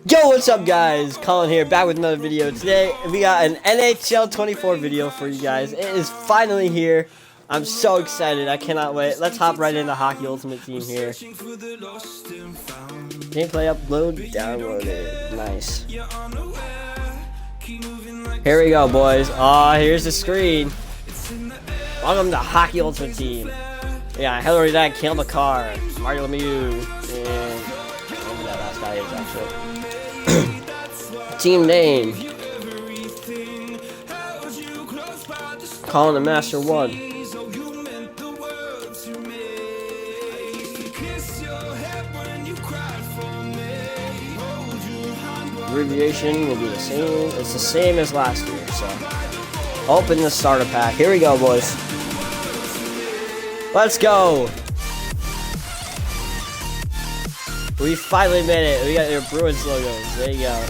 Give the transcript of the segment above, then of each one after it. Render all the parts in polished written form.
Yo, what's up guys? Colin here, back with another video. Today we got an NHL 24 video for you guys. It is finally here. I'm so excited, I cannot wait. Let's hop right into Hockey Ultimate Team here. Gameplay upload, downloaded. Nice. Here we go, boys. Here's the screen. Welcome to Hockey Ultimate Team. Yeah, Hillary Dad, Kale McCarr, Mario Lemieux, and whoever that last guy is actually. Team name. Calling the Master 1. Abbreviation will be the same. It's the same as last year, so. Open the starter pack. Here we go, boys. Let's go. We finally made it. We got your Bruins logos. There you go.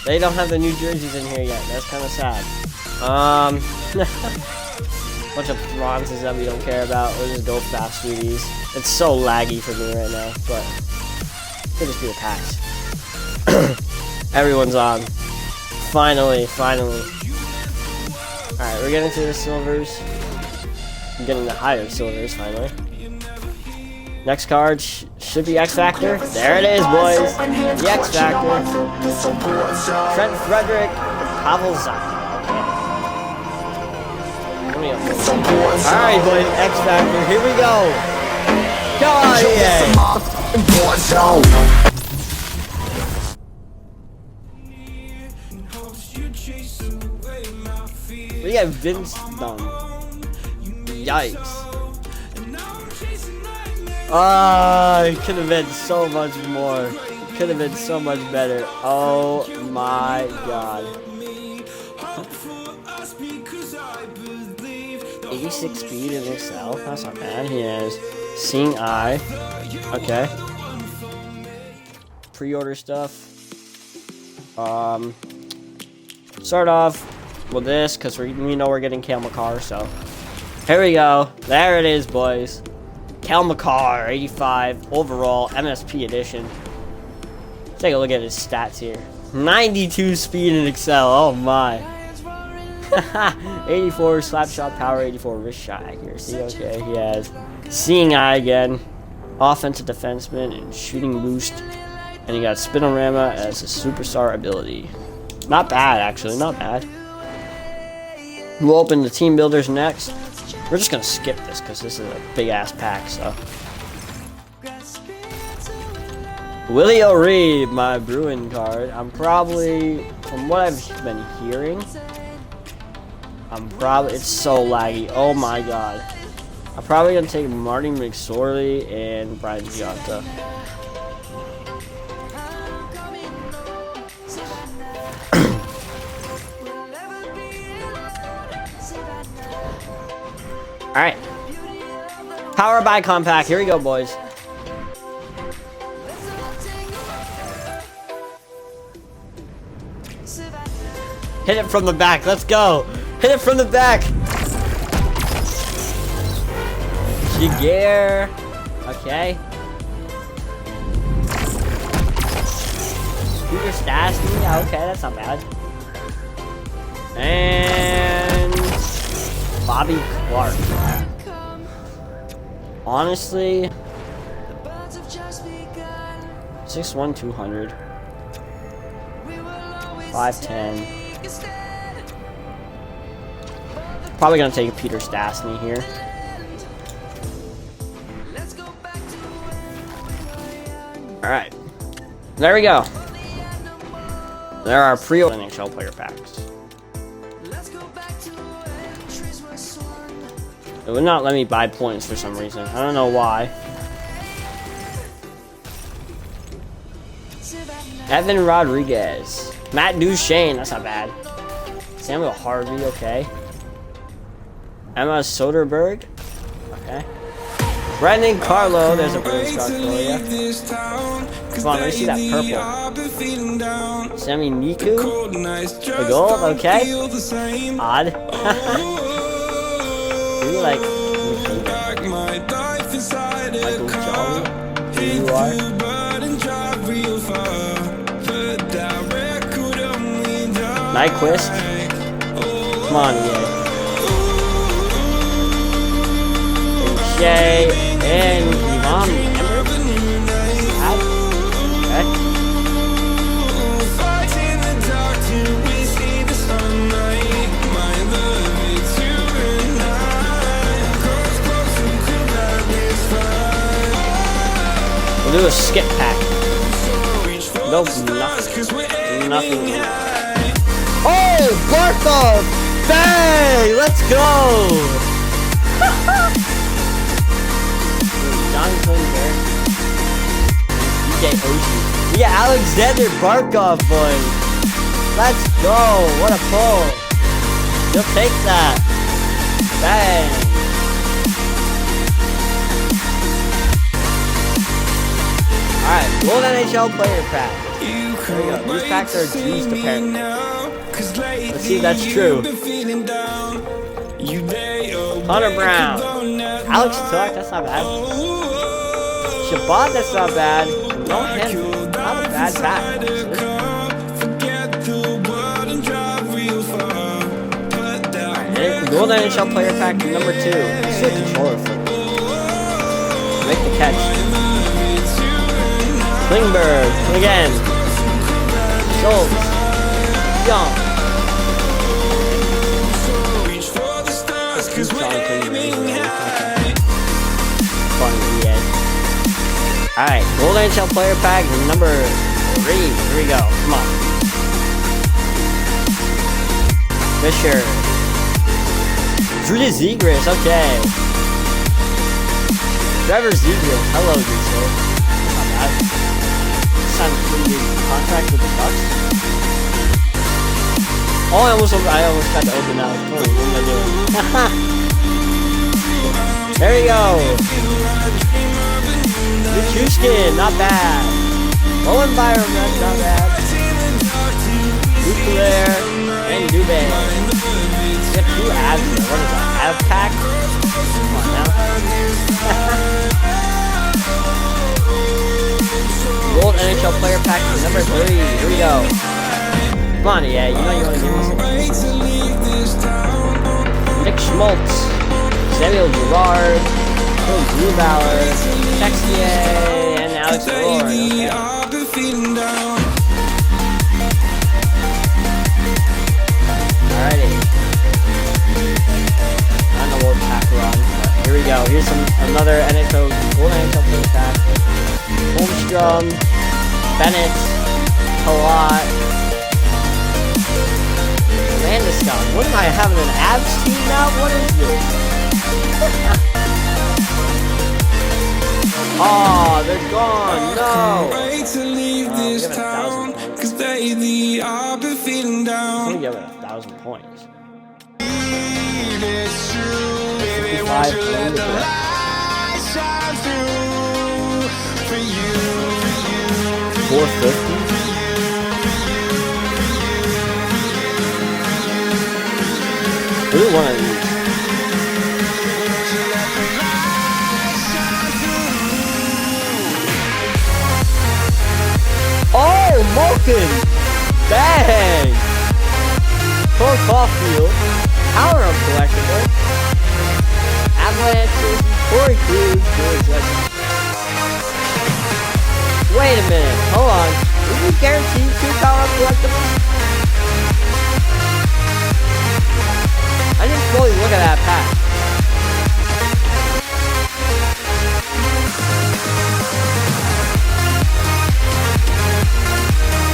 They don't have the new jerseys in here yet. That's kind of sad. Bunch of bronzes that we don't care about. We'll just go fast through these. It's so laggy for me right now, but it could just be the packs. Everyone's on. Finally. Alright, we're getting to the silvers. I'm getting the higher silvers finally. Next card should be Xfactor. There it is, boys. The Xfactor. Trent Frederick, Pavel Zacha. Okay. Alright, boys. Xfactor. Here we go. Come on, EA. We got Vince Dunn. Yikes. It could have been so much more. It could have been so much better. Oh my god. 86 speed in Excel? That's not bad. He has Seeing Eye. Okay. Pre-order stuff. Start off with this because we know we're getting Kale McCarr, so here we go. There it is, boys. Kale McCarr, 85 overall, MSP edition. Take a look at his stats here. 92 speed in Excel. Oh my. 84 slap shot power, 84 wrist shot accuracy. Okay, he has Seeing Eye again, offensive defenseman and shooting boost, and he got Spinorama as a superstar ability. Not bad, actually, not bad. We'll open the team builders next. We're just gonna skip this because this is a big ass pack, so. Willie O'Ree, my Bruin card. I'm probably, from what I've been hearing, it's so laggy. Oh my god. I'm probably gonna take Martin McSorley and Brian Giotta. Alright. Power by compact. Here we go, boys. Hit it from the back. Let's go. Hit it from the back. Jaguar. Okay. Peter Stastny. Okay, that's not bad. And Bobby Clark. Honestly, 6'1", 200, 5'10". Probably gonna take a Peter Stastny here. All right, there we go. There are pre-order NHL player packs. It would not let me buy points for some reason. I don't know why. Evan Rodriguez. Matt Duchene. That's not bad. Samuel Harvey. Okay. Emma Soderberg. Okay. Brendan Carlo. There's a Bruins card for you. Come on, let me see that purple. Sammy Niku. The gold. Okay. Odd. Really like Michael Jolly. Who you are. Nyquist. Come on, EA. Jay and Yvonne Amber. Okay. We'll do a skip pack. Nope, nothing. Nothing. Oh, Barkov! Bang! Let's go! John Clinton. DJ Oshie. We got Alexander Barkov, boys. Let's go! What a pull! You'll take that. Bang! Alright, Gold NHL player pack. There we go. These packs are used apparently. Let's see if that's true. Hunter Brown. Alex Tuck, that's not bad. Shabbat, that's not bad. No Henry, not a bad pack. Alright, Gold NHL player pack number 2. Let's do a controller flip. Make the catch. Klingberg, again. Schultz. Young. Alright, Gold NHL player pack number 3. Here we go. Come on. Fisher. Julius Zegras, okay. Trevor Zegras. Hello, good sir. Not bad. Signed a 3-year contract with the Ducks. Oh, I almost got to open that. What am I doing? There we go. Nichushkin, not bad. Owen Byram, that's not bad. Duclair and Dubé. We got 2 abs here. What is that? Ab pack? Come on now. Gold NHL player pack number 3. Here we go. Come on, yeah, you know you want to give me some. Nick Schmaltz, Samuel Girard, Phil Grubauer, Texier, and Alex Rohr. Okay. Alrighty. I don't know what pack we're on, but here we go. Here's another NHL, Gold NHL player pack. Holmstrom, Bennett, Palat. Landeskog. What am I having an abs team now? What is this? Oh, they're gone. No. Give it 1,000 points. I'm gonna give it 1,000 points. 55 450. Really one of these. Oh, Malkin! Bang! Cole Caulfield. Power Up collectible. Avalanche. Corey Cruz. Wait a minute. Hold on. Did you guarantee 2 Power Up collectibles? I didn't fully look at that pack.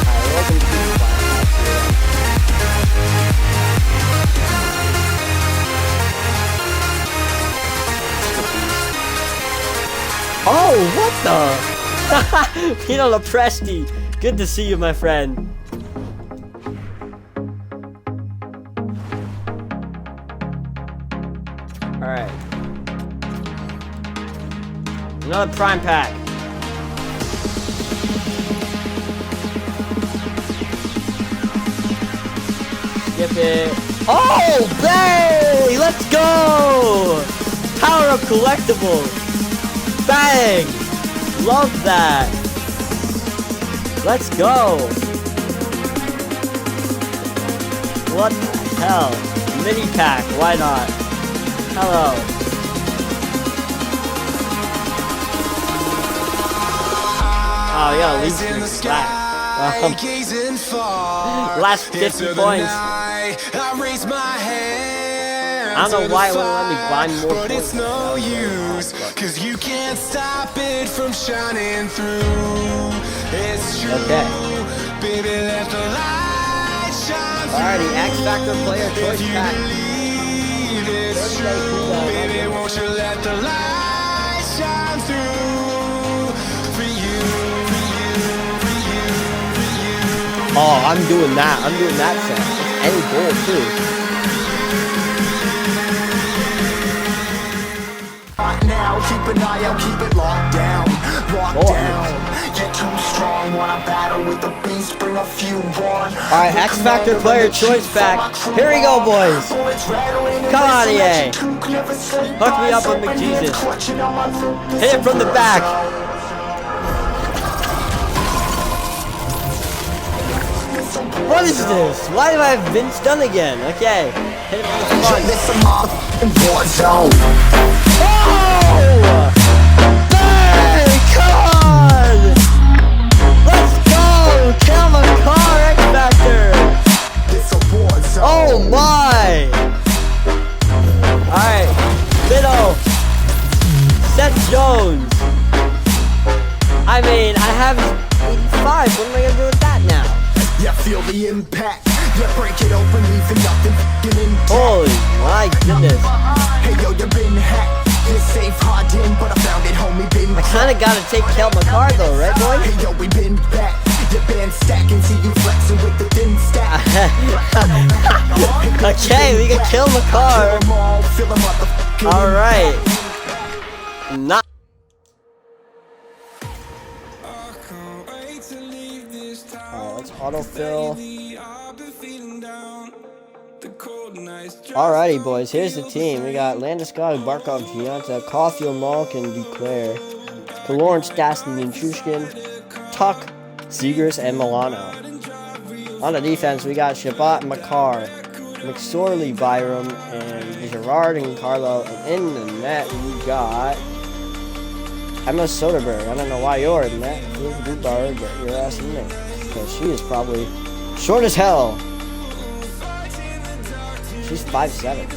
Alright, welcome to the final packs here. Oh, what the? Pino Lepresti. Good to see you, my friend. Alright. Another prime pack. Skip it. Oh, bang! Let's go! Power Up collectible. Bang! Love that. Let's go. What the hell? Mini pack, why not? Hello. Oh, yeah, leaves in the slack. Last 50 points. I don't know why it wouldn't let me buy more points. But it's no use, cause you can't stop it from shining through. It's true. Okay. Baby, let the light shine through. Alrighty, Xfactor player choice pack. It's true. Baby, won't you let the light shine through for you, for you, for you, for you. Oh, I'm doing that. I'm doing that set. Any goal too. Now, keep an eye out, keep it locked down. Locked down. You're too strong. Wanna battle with the beast, bring a few on. Alright, Xfactor player choice pack. Here we go, boys. Come on, EA. Hook me up with McJesus. Hit it from the back. What is this? Why do I have Vince Dunn again? Okay. Hit it from the front. Oh! Bang! Come on! Let's go! Kill my car, Xfactor! Oh my! Alright. Middle. Seth Jones. I mean, I have 85. What am I gonna do with that now? Yeah, feel the impact. Yeah, break it open, leaving nothing intact. Holy my goodness. Hey yo, you been hacked. You're safe, hard in, but I found it, homie, been I kinda gotta take Kel McCarr though, right boy? Hey yo, we been back. Your band stacking, see you flexing with the thin stack. Okay, we can kill McCarr. Alright. Not. Let's autofill. Alrighty, boys. Here's the team. We got Landeskog, Barkov, Gianta, Caulfield, Malkin, Duclair, Lawrence, Dastin, and Trushkin, Tuck, Zegers, and Milano. On the defense, we got Shabbat, McCarr, McSorley, Byram, and Gerard and Carlo. And in the net, we got Emma Soderberg. I don't know why you're in that. Get your ass in there. Because she is probably short as hell. She's 5'7".